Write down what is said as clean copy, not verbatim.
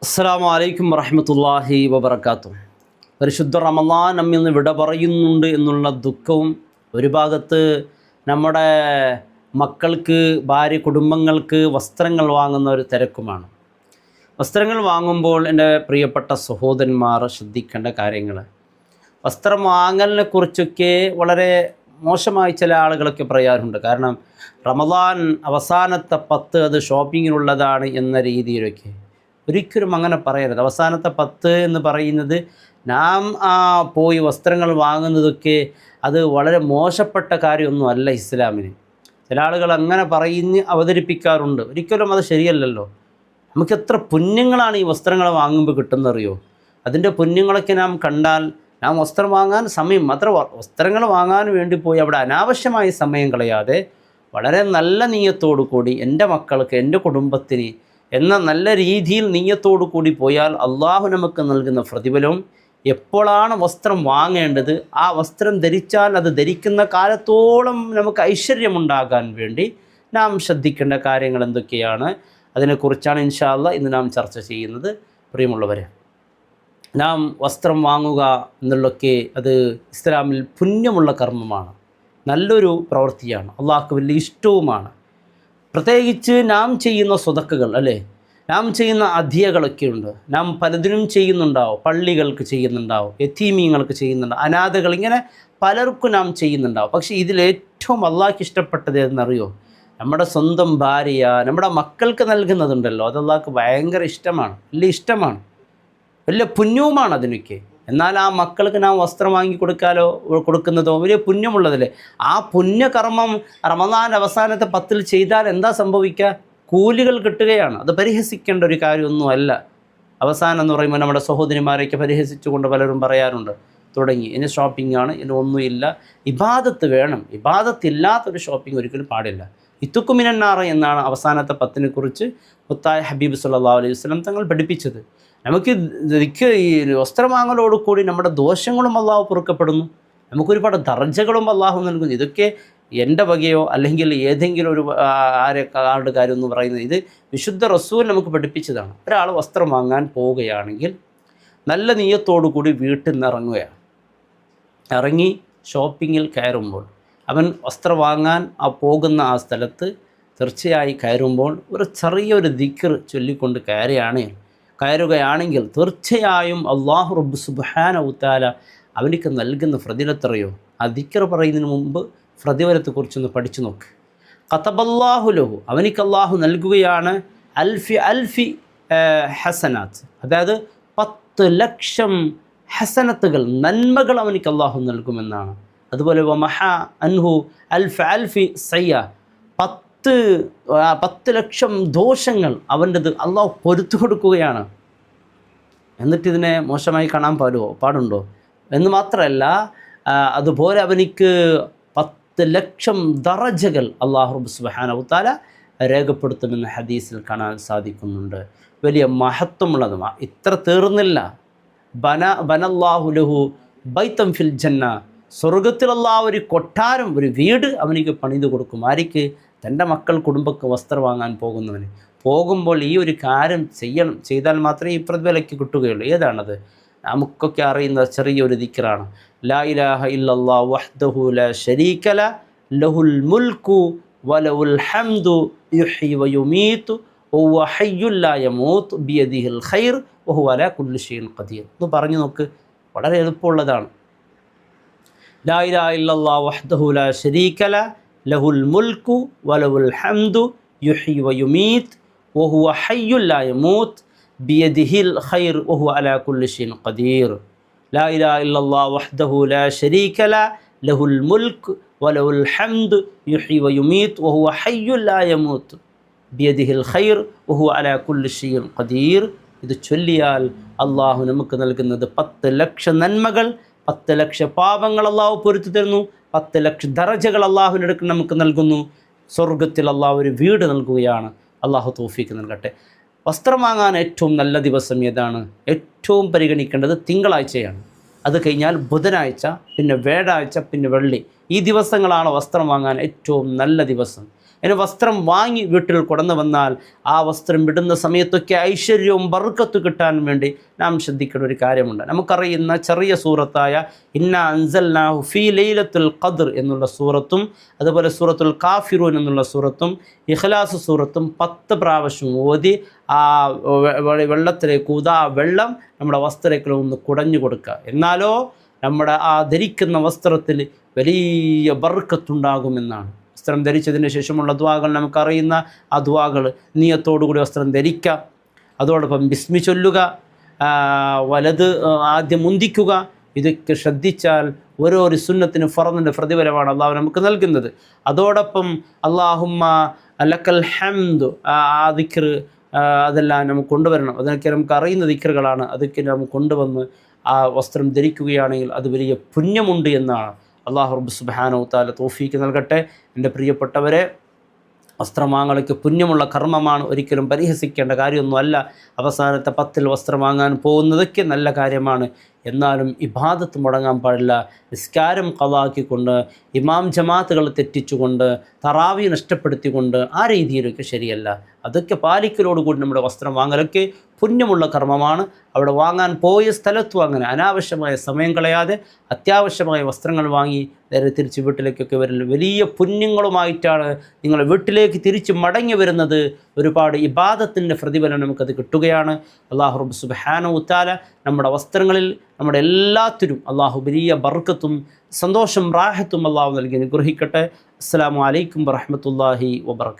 അസ്സലാമു അലൈക്കും വറഹ്മത്തുള്ളാഹി വബറകാതുഹു. പരിശുദ്ധ റമളാൻ നമ്മിൽ നിന്ന് വിട പറയുന്നുണ്ട് എന്നുള്ള ദുഃഖവും, ഒരു ഭാഗത്ത് നമ്മുടെ മക്കൾക്ക്, ഭാര്യ, കുടുംബങ്ങൾക്ക് വസ്ത്രങ്ങൾ വാങ്ങുന്ന ഒരു തിരക്കുമാണ്. വസ്ത്രങ്ങൾ വാങ്ങുമ്പോൾ എൻ്റെ പ്രിയപ്പെട്ട സഹോദരന്മാർ ശ്രദ്ധിക്കേണ്ട കാര്യങ്ങൾ, വസ്ത്രം വാങ്ങലിനെ കുറിച്ചൊക്കെ വളരെ മോശമായി ചില ആളുകളൊക്കെ പറയാറുണ്ട്. കാരണം റമളാൻ അവസാനത്തെ 10 അത് ഷോപ്പിങ്ങിനുള്ളതാണ് എന്ന രീതിയിലൊക്കെ. ഒരിക്കലും അങ്ങനെ പറയരുത്. അവസാനത്തെ 10 എന്ന് പറയുന്നത് നാം പോയി വസ്ത്രങ്ങൾ വാങ്ങുന്നതൊക്കെ അത് വളരെ മോശപ്പെട്ട കാര്യമൊന്നും അല്ല ഇസ്ലാമിന്. ചില ആളുകൾ അങ്ങനെ അവതരിപ്പിക്കാറുണ്ട്. ഒരിക്കലും അത് ശരിയല്ലല്ലോ. നമുക്ക് എത്ര പുണ്യങ്ങളാണ് ഈ വസ്ത്രങ്ങൾ വാങ്ങുമ്പോൾ കിട്ടുന്നറിയോ. അതിൻ്റെ പുണ്യങ്ങളൊക്കെ നാം കണ്ടാൽ നാം വസ്ത്രം വാങ്ങാൻ സമയം വസ്ത്രങ്ങൾ വാങ്ങാൻ വേണ്ടി പോയി അവിടെ അനാവശ്യമായി സമയം കളയാതെ വളരെ നല്ല നീയത്തോടു കൂടി എൻ്റെ മക്കൾക്ക്, എൻ്റെ കുടുംബത്തിന് എന്ന നല്ല രീതിയിൽ നീയത്തോടു കൂടി പോയാൽ അള്ളാഹു നമുക്ക് നൽകുന്ന പ്രതിഫലവും, എപ്പോഴാണ് വസ്ത്രം വാങ്ങേണ്ടത്, ആ വസ്ത്രം ധരിച്ചാൽ അത് ധരിക്കുന്ന കാലത്തോളം നമുക്ക് ഐശ്വര്യമുണ്ടാകാൻ വേണ്ടി നാം ശ്രദ്ധിക്കേണ്ട കാര്യങ്ങൾ എന്തൊക്കെയാണ്, അതിനെക്കുറിച്ചാണ് ഇൻഷാ അല്ലാഹ് ഇന്ന് നാം ചർച്ച ചെയ്യുന്നത്. പ്രിയമുള്ളവരെ, നാം വസ്ത്രം വാങ്ങുക എന്നുള്ളതൊക്കെ അത് ഇസ്ലാമിൽ പുണ്യമുള്ള കർമ്മമാണ്, നല്ലൊരു പ്രവൃത്തിയാണ്, അള്ളാഹ്ക്ക് വലിയ ഇഷ്ടവുമാണ്. പ്രത്യേകിച്ച് നാം ചെയ്യുന്ന സ്വതക്കകൾ, അല്ലേ, നാം ചെയ്യുന്ന അധിയകളൊക്കെ ഉണ്ട്. നാം പലതിനും ചെയ്യുന്നുണ്ടാവും. പള്ളികൾക്ക് ചെയ്യുന്നുണ്ടാവും, യതീമീങ്ങൾക്ക് ചെയ്യുന്നുണ്ടാവും, അനാഥകൾ, ഇങ്ങനെ പലർക്കും നാം ചെയ്യുന്നുണ്ടാവും. പക്ഷേ ഇതിലേറ്റവും അള്ളാഹ്ക്ക് ഇഷ്ടപ്പെട്ടത് എന്നറിയോ, നമ്മുടെ സ്വന്തം ഭാര്യ, നമ്മുടെ മക്കൾക്ക് നൽകുന്നതുണ്ടല്ലോ, അത് അള്ളാഹ്ക്ക് ഭയങ്കര ഇഷ്ടമാണ്, വലിയ ഇഷ്ടമാണ്, വലിയ പുണ്യവുമാണ് അതിനൊക്കെ. എന്നാൽ ആ മക്കൾക്ക് നാം വസ്ത്രം വാങ്ങി കൊടുക്കുന്നതോ വലിയ പുണ്യമുള്ളതല്ലേ. ആ പുണ്യകർമ്മം റമളാൻ അവസാനത്തെ 10 ചെയ്താൽ എന്താ സംഭവിക്കുക? കൂലികൾ കിട്ടുകയാണ്. അത് പരിഹസിക്കേണ്ട ഒരു കാര്യമൊന്നുമല്ല. അവസാനം എന്ന് പറയുമ്പോൾ നമ്മുടെ സഹോദരിമാരെയൊക്കെ പരിഹസിച്ചുകൊണ്ട് പലരും പറയാറുണ്ട്, തുടങ്ങി ഇനി ഷോപ്പിംഗാണ്, ഇനി ഒന്നുമില്ല, ഇബാദത്ത് വേണം, ഇബാദത്തില്ലാത്തൊരു ഷോപ്പിംഗ് ഒരിക്കലും പാടില്ല. ഇത്തുക്കുമിനാറ എന്നാണ് അവസാനത്തെ 10 കുറിച്ച് മുത്തായ ഹബീബ് സല്ലല്ലാഹു അലൈഹി വസല്ലം തങ്ങൾ പഠിപ്പിച്ചത്. നമുക്ക് ഈ വസ്ത്രം വാങ്ങലോടുകൂടി നമ്മുടെ ദോഷങ്ങളും അള്ളാഹു പൊറുക്കപ്പെടുന്നു, നമുക്കൊരുപാട് ദർജകളും അള്ളാഹു നൽകുന്നു. ഇതൊക്കെ എൻ്റെ വകയോ അല്ലെങ്കിൽ ഏതെങ്കിലും ഒരു ആരുടെ കാര്യം എന്ന് പറയുന്നത്, ഇത് വിശുദ്ധ റസൂൽ നമുക്ക് പഠിപ്പിച്ചതാണ്. ഒരാൾ വസ്ത്രം വാങ്ങാൻ പോവുകയാണെങ്കിൽ നല്ല നീയത്തോടു കൂടി വീട്ടിൽ നിന്ന് ഇറങ്ങി ഷോപ്പിങ്ങിൽ കയറുമ്പോൾ, അവൻ വസ്ത്രം വാങ്ങാൻ പോകുന്ന ആ സ്ഥലത്ത് തീർച്ചയായും കയറുമ്പോൾ ഒരു ചെറിയൊരു ദിക്ർ ചൊല്ലിക്കൊണ്ട് കയറുകയാണെങ്കിൽ തീർച്ചയായും അല്ലാഹു റബ്ബ് സുബ്ഹാനഹു വ തആല അവനിക്ക് നൽകുന്ന പ്രതിഫലം. ആ ദിക്ർ പറയുന്നതിന് മുമ്പ് പ്രതിഫലത്തെക്കുറിച്ചൊന്ന് പഠിച്ചു നോക്ക്. ഖതബല്ലാഹു ലഹു, അവനിക്ക് അള്ളാഹു നൽകുകയാണ് അൽഫി ഹസനാത്ത്, അതായത് 10 ലക്ഷം ഹസനത്തുകൾ, നന്മകൾ അവനിക്ക് അള്ളാഹു നൽകുമെന്നാണ്. അതുപോലെ വമഹ അൻഹു അൽഫി സയ്യ, 10 ലക്ഷം ദോഷങ്ങൾ അവൻ്റെത് അള്ളാഹു പൊരുത്തു കൊടുക്കുകയാണ്. എന്നിട്ടിതിനെ മോശമായി കാണാൻ പാടുണ്ടോ എന്ന് മാത്രമല്ല, അതുപോലെ അവനിക്ക് 10 ലക്ഷം ദറജകൾ അല്ലാഹു സുബ്ഹാനഹു വ തആല രേഖപ്പെടുത്തുമെന്ന് ഹദീസിൽ കാണാൻ സാധിക്കുന്നുണ്ട്. വലിയ മഹത്വമുള്ളതുമാണ്. ഇത്ര തീർന്നില്ല. ബനല്ലാഹു ലഹു ബൈതൻ ഫിൽ ജന്ന, സ്വർഗത്തിൽ അല്ലാഹു ഒരു കൊട്ടാരം, ഒരു വീട് അവനിക്ക് പണിതു കൊടുക്കും. ആർക്ക്? തൻ്റെ മക്കൾ, കുടുംബക്ക് വസ്ത്രം വാങ്ങാൻ പോകുന്നവന്. പോകുമ്പോൾ ഈ ഒരു കാര്യം ചെയ്താൽ മാത്രമേ ഈ പ്രതിഫലയ്ക്ക് കിട്ടുകയുള്ളൂ. ഏതാണത്? നമുക്കൊക്കെ അറിയുന്ന ചെറിയൊരു ദിക്റാണ്. ലാ ഇലാഹ ഇല്ലല്ലാഹു വഹ്ദഹു ലാ ശരീക ലഹു ലഹുൽ മുൽക്കു വലഹുൽ ഹംദു യുഹ്യി വയുമീതു വഹുവ ഹയ്യുൻ ലാ യമൂത്ത് ബിയദിഹിൽ ഖൈർ വഹുവ അലാ കുല്ലി ഷൈഇൻ ഖദീർ. ഇത് പറഞ്ഞു നോക്ക്, വളരെ എളുപ്പമുള്ളതാണ്. ലാ ഇലാഹ ഇല്ലല്ലാഹു വഹ്ദഹു ലാ ശരീക ലഹു ലഹുൽ മുൽക്കു വലഹുൽ ഹംദു യുഹ്യി വയുമീത് വഹുവ ഹയ്യുൻ ലാ യമൂത്ത് ബിയദിഹിൽ ഖൈർ വഹുവ അലാ കുല്ലി ഷൈഇൻ ഖദീർ. ലാ ഇലാഹ ഇല്ലല്ലാഹു വഹ്ദഹു ലാ ശരീക ലഹു ലഹുൽ മുൽക്ക് വലഹുൽ ഹംദു യുഹ്യി വയുമീത് വഹുവ ഹയ്യുൻ ലാ യമൂത്ത് ബിയദിഹിൽ ഖൈർ വഹുവ അലാ കുല്ലി ഷൈഇൻ ഖദീർ. ഇത് ചൊല്ലിയാൽ അള്ളാഹു നമുക്ക് നൽകുന്നത് 10 ലക്ഷം നന്മകൾ, 10 ലക്ഷം പാപങ്ങൾ അള്ളാഹു പൊരുത്തു തരുന്നു, 10 ലക്ഷം ദറജകൾ അള്ളാഹുവിൻ്റെ അടുക്കൽ നമുക്ക് നൽകുന്നു. സ്വർഗത്തിൽ അള്ളാഹു ഒരു വീട് നൽകുകയാണ്. അള്ളാഹു തൗഫീക്ക് നൽകട്ടെ. വസ്ത്രം വാങ്ങാൻ ഏറ്റവും നല്ല ദിവസം ഏതാണ്? ഏറ്റവും പരിഗണിക്കേണ്ടത് തിങ്കളാഴ്ചയാണ്. അത് കഴിഞ്ഞാൽ ബുധനാഴ്ച, പിന്നെ വ്യാഴാഴ്ച, പിന്നെ വെള്ളി. ഈ ദിവസങ്ങളാണ് വസ്ത്രം വാങ്ങാൻ ഏറ്റവും നല്ല ദിവസം. അതിന് വസ്ത്രം വാങ്ങി വീട്ടിൽ കൊടന്നു വന്നാൽ ആ വസ്ത്രം ഇടുന്ന സമയത്തൊക്കെ ഐശ്വര്യവും ബർക്കത്ത് കിട്ടാൻ വേണ്ടി നാം ശ്രദ്ധിക്കേണ്ട ഒരു കാര്യമുണ്ട്. നമുക്കറിയുന്ന ചെറിയ സൂറത്തായ ഇന്നാ അൻസൽനാഹു ഫീ ലൈലത്തുൽ ഖദ്ർ എന്നുള്ള സൂറത്തും അതുപോലെ സൂറത്തുൽ കാഫിറൂൻ എന്നുള്ള സൂറത്തും ഇഖ്ലാസ് സൂറത്തും 10 പ്രാവശ്യം ഓതി ആ വെള്ളത്തിലേക്ക് ഊതാ, ആ വെള്ളം നമ്മുടെ വസ്ത്രത്തിൽ ഒന്ന് കുടഞ്ഞു കൊടുക്കുക. എന്നാലോ നമ്മുടെ ആ ധരിക്കുന്ന വസ്ത്രത്തിൽ വലിയ ബർക്കത്തുണ്ടാകുമെന്നാണ്. വസ്ത്രം ധരിച്ചതിന് ശേഷമുള്ള ദുആകൾ നമുക്കറിയുന്ന ആ ദുആകൾ നിയത്തോടുകൂടി വസ്ത്രം ധരിക്കുക, അതോടൊപ്പം ബിസ്മി ചൊല്ലുക, വലത് ആദ്യം മുന്തിക്കുക. ഇതൊക്കെ ശ്രദ്ധിച്ചാൽ ഓരോരു സുന്നത്തിന് ഫർദിൻ്റെ പ്രതിഫലമാണ് അള്ളാഹു നമുക്ക് നൽകുന്നത്. അതോടൊപ്പം അല്ലാഹുമ്മ ലക്കൽ ഹംദ് ആ ദിക്ർ അതെല്ലാം നമുക്ക് കൊണ്ടുവരണം. അതൊക്കെ നമുക്ക് അറിയുന്ന ദിക്റുകളാണ്. അതൊക്കെ നമുക്ക് കൊണ്ടുവന്ന് ആ വസ്ത്രം ധരിക്കുകയാണെങ്കിൽ അത് വലിയ പുണ്യമുണ്ട് എന്നാണ്. അല്ലാഹു റബ്ബ് സുബ്ഹാനഹു തആല തൗഫീക്ക് നൽകട്ടെ. എൻ്റെ പ്രിയപ്പെട്ടവരെ, വസ്ത്രം വാങ്ങലൊക്കെ പുണ്യമുള്ള കർമ്മമാണ്, ഒരിക്കലും പരിഹസിക്കേണ്ട കാര്യമൊന്നുമല്ല. അവസാനത്തെ 10 വസ്ത്രം വാങ്ങാൻ പോകുന്നതൊക്കെ നല്ല കാര്യമാണ്. എന്നാലും ഇബാദത്ത് മുടങ്ങാൻ പാടില്ല. നിസ്കാരം ഖളാക്കിക്കൊണ്ട്, ഇമാം ജമാഅത്തുകൾ തെറ്റിച്ചുകൊണ്ട്, തറാവി നഷ്ടപ്പെടുത്തിക്കൊണ്ട് ആ രീതിയിലൊക്കെ ശരിയല്ല. അതൊക്കെ പാലിക്കലോടുകൂടി നമ്മുടെ വസ്ത്രം വാങ്ങലൊക്കെ പുണ്യമുള്ള കർമ്മമാണ്. അവിടെ വാങ്ങാൻ പോയ സ്ഥലത്തും അങ്ങനെ അനാവശ്യമായ സമയം കളയാതെ അത്യാവശ്യമായ വസ്ത്രങ്ങൾ വാങ്ങി നേരെ തിരിച്ച് വീട്ടിലേക്കൊക്കെ വരൽ വലിയ പുണ്യങ്ങളുമായിട്ടാണ് നിങ്ങൾ വീട്ടിലേക്ക് തിരിച്ച് മടങ്ങി വരുന്നത്. ഒരുപാട് ഇബാദത്തിൻ്റെ പ്രതിഫലം നമുക്കത് കിട്ടുകയാണ്. അല്ലാഹു റബ്ബ് സുബ്ഹാനഹു തആല നമ്മുടെ വസ്ത്രങ്ങളിൽ, നമ്മുടെ എല്ലാത്തിനും അല്ലാഹു വലിയ ബർക്കത്തും സന്തോഷം റാഹത്തും അല്ലാഹു നൽകി അനുഗ്രഹിക്കട്ടെ. അസ്സലാമു അലൈക്കും വറഹ്മത്തുള്ളാഹി വബറകാതുഹു.